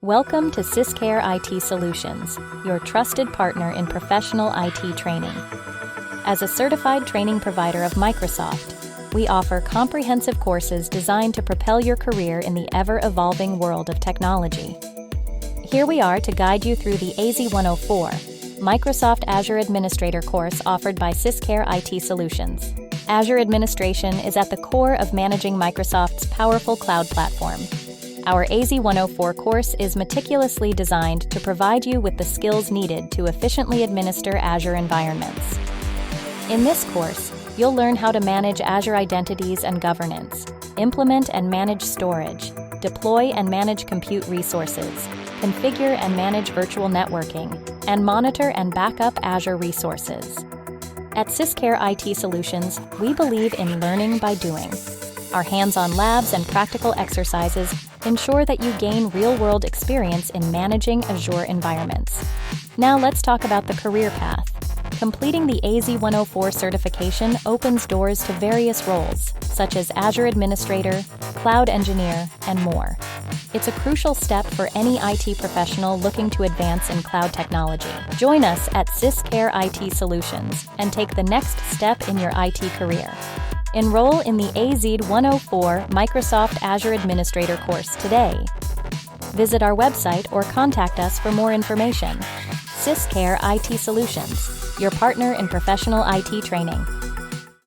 Welcome to SysCare IT Solutions, your trusted partner in professional IT training. As a certified training provider of Microsoft, we offer comprehensive courses designed to propel your career in the ever-evolving world of technology. Here we are to guide you through the AZ-104 Microsoft Azure Administrator course offered by SysCare IT Solutions. Azure administration is at the core of managing Microsoft's powerful cloud platform. Our AZ-104 course is meticulously designed to provide you with the skills needed to efficiently administer Azure environments. In this course, you'll learn how to manage Azure identities and governance, implement and manage storage, deploy and manage compute resources, configure and manage virtual networking, and monitor and back up Azure resources. At SysCare IT Solutions, we believe in learning by doing. Our hands-on labs and practical exercises ensure that you gain real-world experience in managing Azure environments. Now let's talk about the career path. Completing the AZ-104 certification opens doors to various roles, such as Azure Administrator, Cloud Engineer, and more. It's a crucial step for any IT professional looking to advance in cloud technology. Join us at SysCare IT Solutions and take the next step in your IT career. Enroll in the AZ-104 Microsoft Azure Administrator course today. Visit our website or contact us for more information. SysCare IT Solutions, your partner in professional IT training.